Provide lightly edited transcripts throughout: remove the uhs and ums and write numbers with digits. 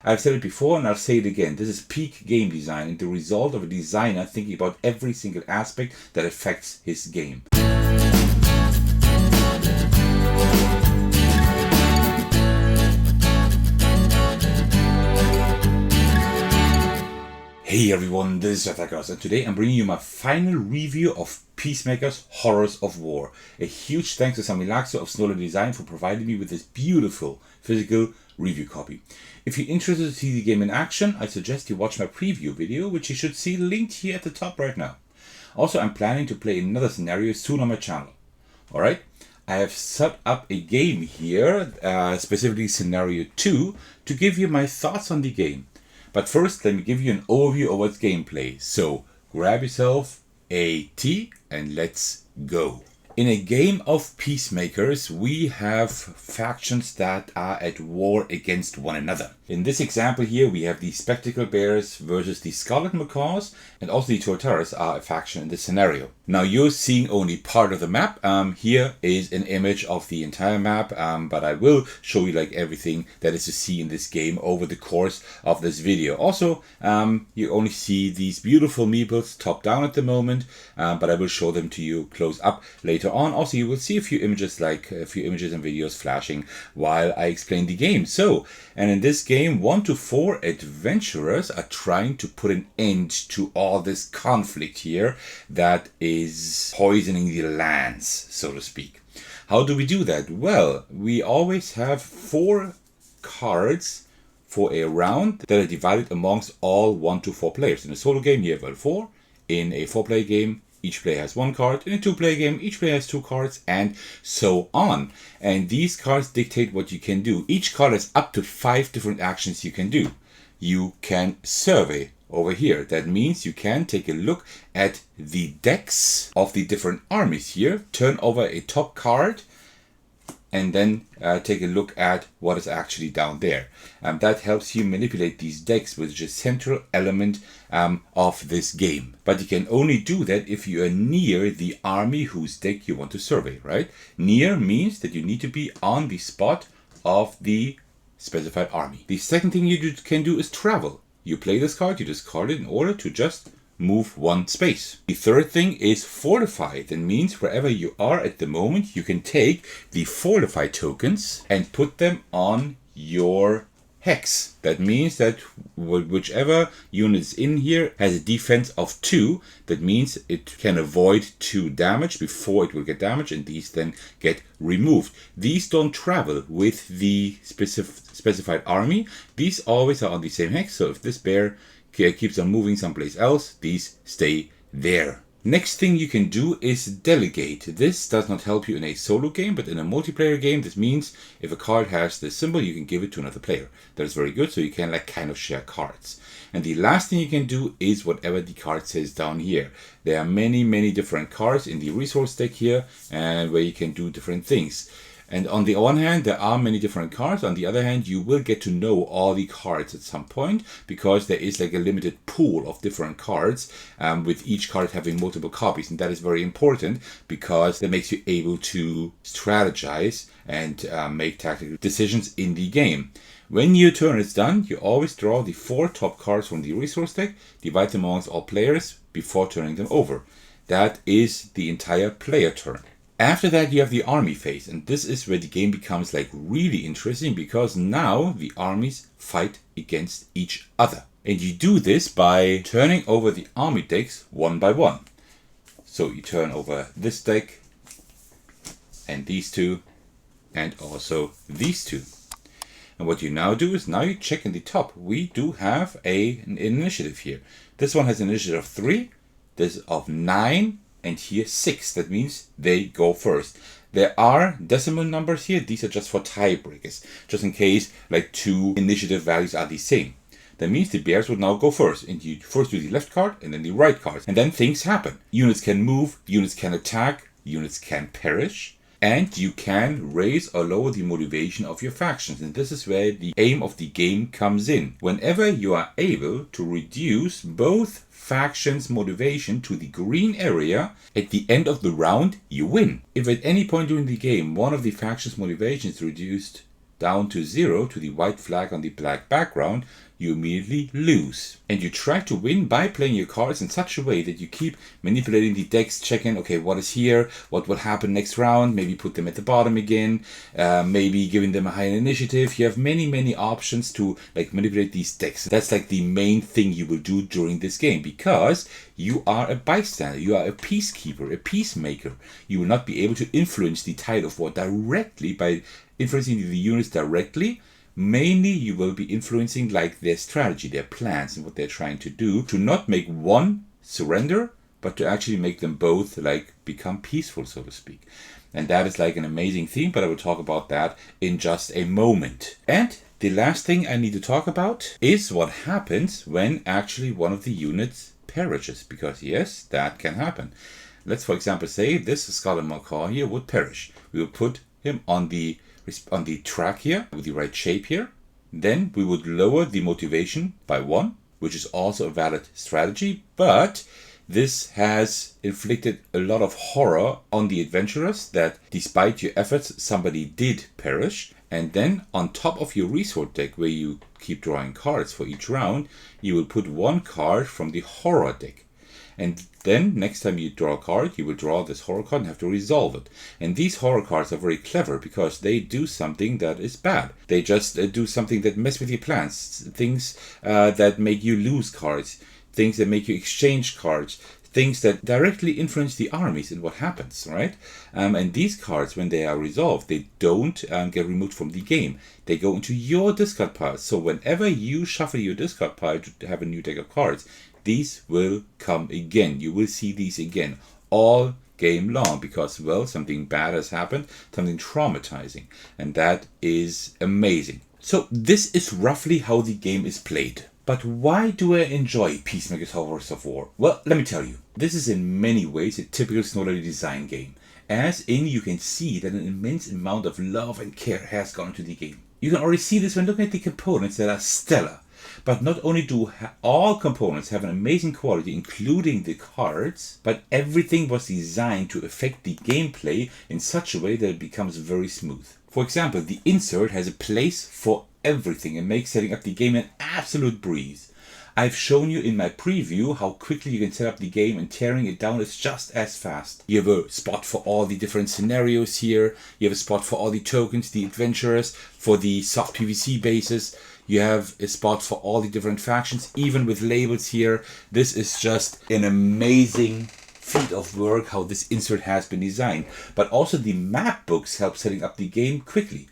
I've said it before and I'll say it again. This is peak game design and the result of a designer thinking about every single aspect that affects his game. Hey everyone, this is Thecos, and today I'm bringing you my final review of Peacemakers Horrors of War. A huge thanks to Snowdale of Snowdale Design for providing me with this beautiful physical review copy. If you're interested to see the game in action, I suggest you watch my preview video, which you should see linked here at the top right now. Also, I'm planning to play another scenario soon on my channel. Alright, I have set up a game here, specifically Scenario 2, to give you my thoughts on the game. But first, let me give you an overview of its gameplay. So, grab yourself a tea and let's go. In a game of Peacemakers, we have factions that are at war against one another. In this example here, we have the Spectacle Bears versus the Scarlet Macaws, and also the Tortaras are a faction in this scenario. Now you're seeing only part of the map. Here is an image of the entire map, but I will show you like everything that is to see in this game over the course of this video. Also, you only see these beautiful meeples top down at the moment, but I will show them to you close up later on. Also, you will see a few images and videos flashing while I explain the game. So, and in this game, 1 to 4 adventurers are trying to put an end to all this conflict here that is poisoning the lands, so to speak. How do we do that? Well, we always have 4 cards for a round that are divided amongst all 1 to 4 players. In a solo game, you have 4. In a 4-player game, each player has 1 card. In a 2-player game, each player has 2 cards, and so on. And these cards dictate what you can do. Each card has up to 5 different actions you can do. You can survey over here. That means you can take a look at the decks of the different armies here, turn over a top card, and then take a look at what is actually down there. That helps you manipulate these decks, which is a central element of this game. But you can only do that if you are near the army whose deck you want to survey, right? Near means that you need to be on the spot of the specified army. The second thing you can do is travel. You play this card, you discard it in order to just move 1 space. The third thing is fortify. That means wherever you are at the moment, you can take the fortify tokens and put them on your hex. That means that whichever unit is in here has a defense of 2. That means it can avoid 2 damage before it will get damaged, and these then get removed. These don't travel with the specified army. These always are on the same hex, so if this bear keeps on moving someplace else, these stay there. Next thing you can do is delegate. This does not help you in a solo game, but in a multiplayer game, this means if a card has this symbol, you can give it to another player. That is very good, so you can kind of share cards. And the last thing you can do is whatever the card says down here. There are many different cards in the resource deck here, and where you can do different things. And on the one hand, there are many different cards. On the other hand, you will get to know all the cards at some point, because there is like a limited pool of different cards, with each card having multiple copies. And that is very important because that makes you able to strategize and make tactical decisions in the game. When your turn is done, you always draw the 4 top cards from the resource deck, divide them amongst all players before turning them over. That is the entire player turn. After that, you have the army phase, and this is where the game becomes like really interesting, because now the armies fight against each other. And you do this by turning over the army decks 1 by 1. So you turn over this deck, and these 2, and also these 2. And what you now do is now you check in the top. We do have an initiative here. This one has an initiative of 3, this of 9, and here 6. That means they go first. There are decimal numbers here. These are just for tiebreakers, just in case like 2 initiative values are the same. That means the bears would now go first, and you first do the left card and then the right card, and then things happen. Units can move, units can attack, units can perish, and you can raise or lower the motivation of your factions. And this is where the aim of the game comes in. Whenever you are able to reduce both faction's motivation to the green area, at the end of the round, you win. If at any point during the game one of the faction's motivation is reduced down to 0 to the white flag on the black background, you immediately lose. And you try to win by playing your cards in such a way that you keep manipulating the decks, checking, okay, what is here, what will happen next round, maybe put them at the bottom again, maybe giving them a higher initiative. You have many options to like manipulate these decks. That's like the main thing you will do during this game, because you are a bystander, you are a peacekeeper, a peacemaker. You will not be able to influence the tide of war directly by influencing the units directly. Mainly you will be influencing like their strategy, their plans, and what they're trying to do to not make one surrender, but to actually make them both like become peaceful, so to speak. And that is like an amazing theme, but I will talk about that in just a moment. And the last thing I need to talk about is what happens when actually one of the units perishes, because yes, that can happen. Let's for example say this Scarlet Macaw here would perish. We will put him on the track here with the right shape here. Then we would lower the motivation by 1, which is also a valid strategy, but this has inflicted a lot of horror on the adventurers that despite your efforts somebody did perish. And then on top of your resource deck, where you keep drawing cards for each round, you will put 1 card from the horror deck. And then next time you draw a card, you will draw this horror card and have to resolve it. And these horror cards are very clever because they do something that is bad. They just do something that mess with your plans. Things that make you lose cards. Things that make you exchange cards. Things that directly influence the armies and what happens, right? And these cards, when they are resolved, they don't get removed from the game. They go into your discard pile. So whenever you shuffle your discard pile to have a new deck of cards, these will come again. You will see these again all game long because, well, something bad has happened, something traumatizing, and that is amazing. So this is roughly how the game is played. But why do I enjoy Peacemakers Horrors of War? Well, let me tell you. This is in many ways a typical Snowdale Design game. As in, you can see that an immense amount of love and care has gone into the game. You can already see this when looking at the components that are stellar. But not only do all components have an amazing quality, including the cards, but everything was designed to affect the gameplay in such a way that it becomes very smooth. For example, the insert has a place for everything and makes setting up the game an absolute breeze. I've shown you in my preview how quickly you can set up the game, and tearing it down is just as fast. You have a spot for all the different scenarios here. You have a spot for all the tokens, the adventurers, for the soft PvC bases. You have a spot for all the different factions, even with labels here. This is just an amazing feat of work how this insert has been designed. But also the map books help setting up the game quickly.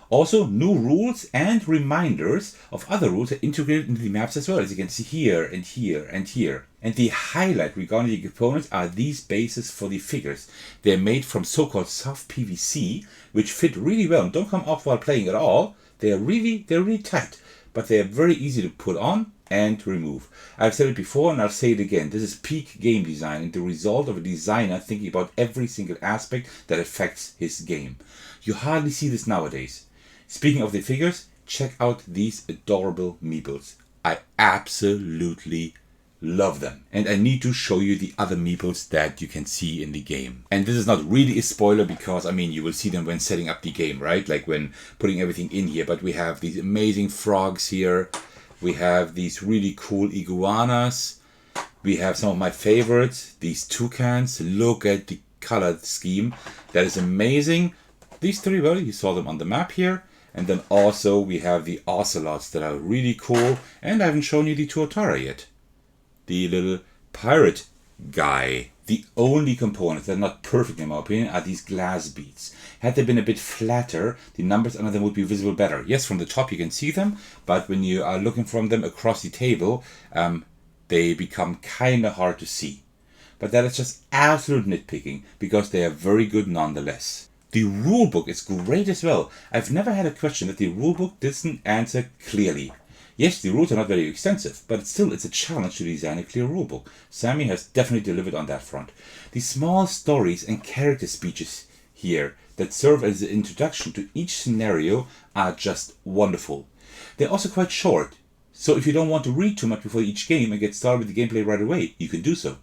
Also, new rules and reminders of other rules are integrated into the maps as well, as you can see here and here and here. And the highlight regarding the components are these bases for the figures. They're made from so-called soft PVC, which fit really well and don't come off while playing at all. They're really tight, but they're very easy to put on and remove. I've said it before and I'll say it again. This is peak game design and the result of a designer thinking about every single aspect that affects his game. You hardly see this nowadays. Speaking of the figures, check out these adorable meeples. I absolutely love them. And I need to show you the other meeples that you can see in the game. And this is not really a spoiler because, I mean, you will see them when setting up the game, right? Like when putting everything in here. But we have these amazing frogs here. We have these really cool iguanas. We have some of my favorites, these toucans. Look at the color scheme. That is amazing. These three, well, you saw them on the map here. And then also we have the ocelots that are really cool. And I haven't shown you the tuatara yet. The little pirate guy. The only components that are not perfect in my opinion are these glass beads. Had they been a bit flatter, the numbers under them would be visible better. Yes, from the top you can see them, but when you are looking from them across the table, they become kind of hard to see. But that is just absolute nitpicking, because they are very good nonetheless. The rulebook is great as well. I've never had a question that the rulebook doesn't answer clearly. Yes, the rules are not very extensive, but still it's a challenge to design a clear rulebook. Sammy has definitely delivered on that front. The small stories and character speeches here that serve as an introduction to each scenario are just wonderful. They're also quite short, so if you don't want to read too much before each game and get started with the gameplay right away, you can do so.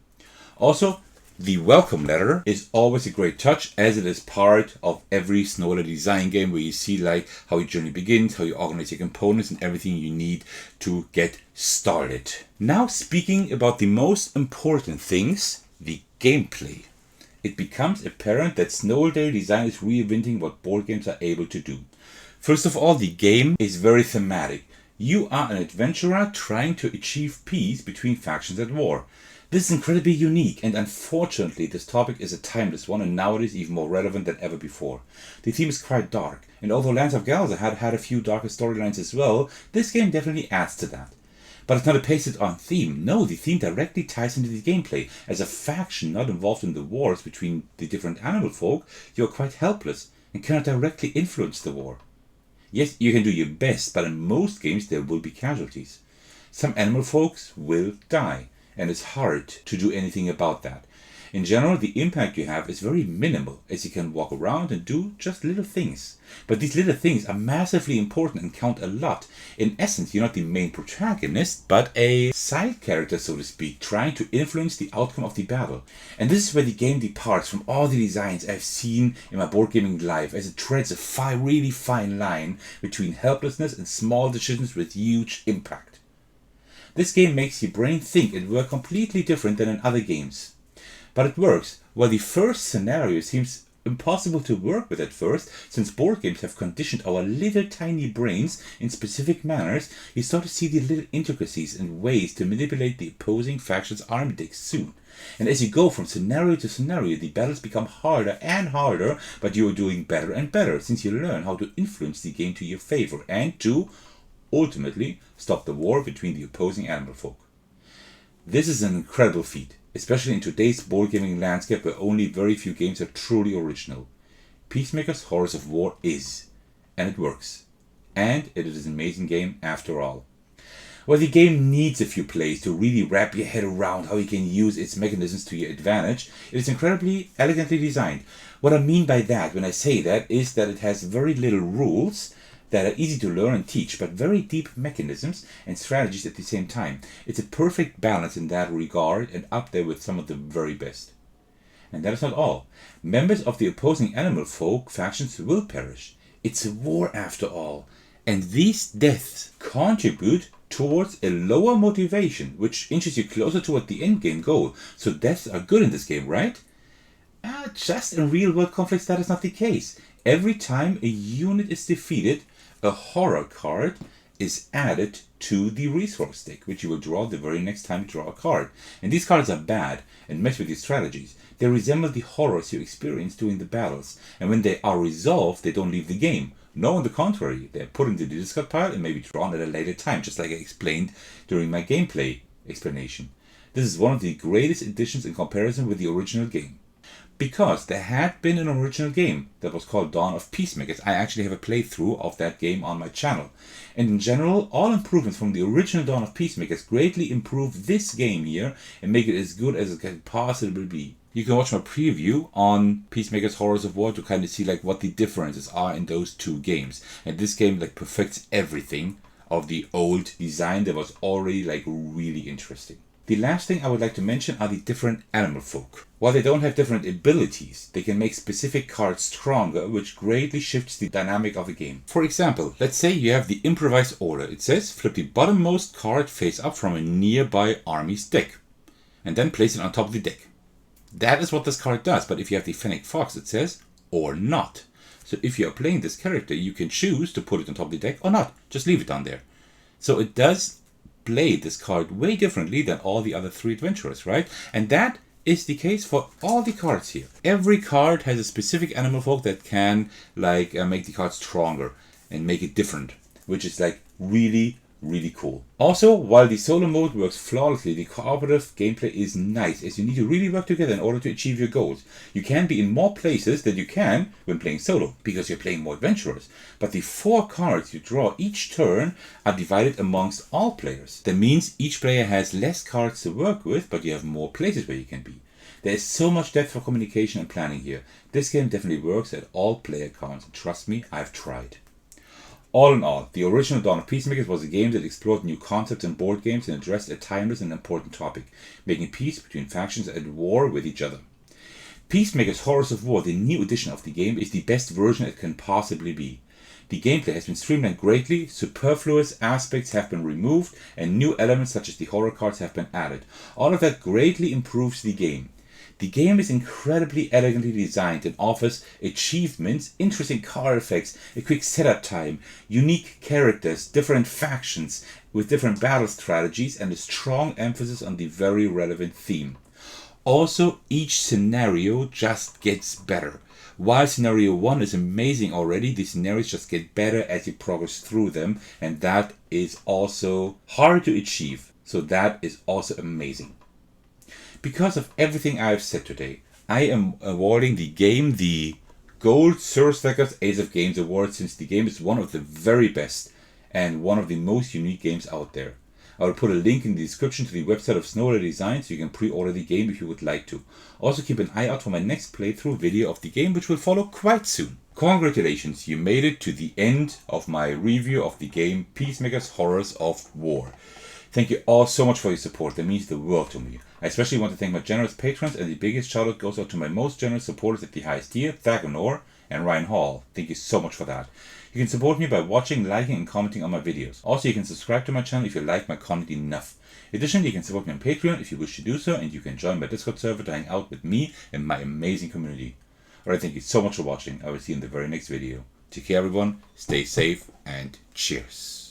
Also, The welcome letter is always a great touch, as it is part of every Snowdale Design game, where you see like how your journey begins, how you organize your components, and everything you need to get started. Now, speaking about the most important things, the gameplay. It becomes apparent that Snowdale Design is reinventing what board games are able to do. First of all, the game is very thematic. You are an adventurer trying to achieve peace between factions at war. This is incredibly unique, and unfortunately this topic is a timeless one, and nowadays even more relevant than ever before. The theme is quite dark, and although Lands of Galza had a few darker storylines as well, this game definitely adds to that. But it's not a pasted-on theme. No, the theme directly ties into the gameplay. As a faction not involved in the wars between the different animal folk, you are quite helpless and cannot directly influence the war. Yes, you can do your best, but in most games there will be casualties. Some animal folks will die, and it's hard to do anything about that. In general, the impact you have is very minimal, as you can walk around and do just little things. But these little things are massively important and count a lot. In essence, you're not the main protagonist, but a side character, so to speak, trying to influence the outcome of the battle. And this is where the game departs from all the designs I've seen in my board gaming life, as it treads a really fine line between helplessness and small decisions with huge impact. This game makes your brain think and work completely different than in other games. But it works. While the first scenario seems impossible to work with at first, since board games have conditioned our little tiny brains in specific manners, you start to see the little intricacies and ways to manipulate the opposing faction's army decks soon. And as you go from scenario to scenario, the battles become harder and harder, but you are doing better and better, since you learn how to influence the game to your favor and to, ultimately, stop the war between the opposing animal folk. This is an incredible feat, especially in today's board gaming landscape where only very few games are truly original. Peacemakers Horrors of War is, and it works. And it is an amazing game after all. While the game needs a few plays to really wrap your head around how you can use its mechanisms to your advantage, it is incredibly elegantly designed. What I mean by that when I say that is that it has very little rules that are easy to learn and teach, but very deep mechanisms and strategies at the same time. It's a perfect balance in that regard, and up there with some of the very best. And that is not all. Members of the opposing animal folk factions will perish. It's a war after all. And these deaths contribute towards a lower motivation, which inches you closer toward the endgame goal. So deaths are good in this game, right? Just in real-world conflicts that is not the case. Every time a unit is defeated, a horror card is added to the resource deck, which you will draw the very next time you draw a card. And these cards are bad and mess with your strategies. They resemble the horrors you experience during the battles, and when they are resolved, they don't leave the game. No, on the contrary, they are put into the discard pile and may be drawn at a later time, just like I explained during my gameplay explanation. This is one of the greatest additions in comparison with the original game. Because there had been an original game that was called Dawn of Peacemakers. I actually have a playthrough of that game on my channel. And in general, all improvements from the original Dawn of Peacemakers greatly improve this game here and make it as good as it can possibly be. You can watch my preview on Peacemakers Horrors of War to kind of see like what the differences are in those two games. And this game like perfects everything of the old design that was already like really interesting. The last thing I would like to mention are the different animal folk. While they don't have different abilities, they can make specific cards stronger, which greatly shifts the dynamic of a game. For example, let's say you have the improvised order. It says flip the bottommost card face up from a nearby army's deck, and then place it on top of the deck. That is what this card does, but if you have the Fennec Fox, it says or not. So if you are playing this character, you can choose to put it on top of the deck or not. Just leave it down there. So it does play this card way differently than all the other three adventurers, right? And that is the case for all the cards here. Every card has a specific animal folk that can like make the card stronger and make it different, which is like really cool. Also, while the solo mode works flawlessly, the cooperative gameplay is nice, as you need to really work together in order to achieve your goals. You can be in more places than you can when playing solo, because you're playing more adventurers. But the 4 cards you draw each turn are divided amongst all players. That means each player has less cards to work with, but you have more places where you can be. There is so much depth for communication and planning here. This game definitely works at all player counts. Trust me, I've tried. All in all, the original Dawn of Peacemakers was a game that explored new concepts in board games and addressed a timeless and important topic, making peace between factions at war with each other. Peacemakers Horrors of War, the new edition of the game, is the best version it can possibly be. The gameplay has been streamlined greatly, superfluous aspects have been removed, and new elements such as the horror cards have been added. All of that greatly improves the game. The game is incredibly elegantly designed and offers achievements, interesting card effects, a quick setup time, unique characters, different factions with different battle strategies, and a strong emphasis on the very relevant theme. Also, each scenario just gets better. While scenario 1 is amazing already, the scenarios just get better as you progress through them, and that is also hard to achieve. So that is also amazing. Because of everything I have said today, I am awarding the game the Gold Sir Thecos Ace of Games Award, since the game is one of the very best and one of the most unique games out there. I will put a link in the description to the website of Snowdale Design so you can pre-order the game if you would like to. Also keep an eye out for my next playthrough video of the game, which will follow quite soon. Congratulations, you made it to the end of my review of the game Peacemakers Horrors of War. Thank you all so much for your support, that means the world to me. I especially want to thank my generous patrons, and the biggest shout out goes out to my most generous supporters at the highest tier, Thecos and Ryan Hall. Thank you so much for that. You can support me by watching, liking and commenting on my videos. Also, you can subscribe to my channel if you like my content enough. Additionally, you can support me on Patreon if you wish to do so, and you can join my Discord server to hang out with me and my amazing community. Alright, thank you so much for watching. I will see you in the very next video. Take care everyone, stay safe and cheers.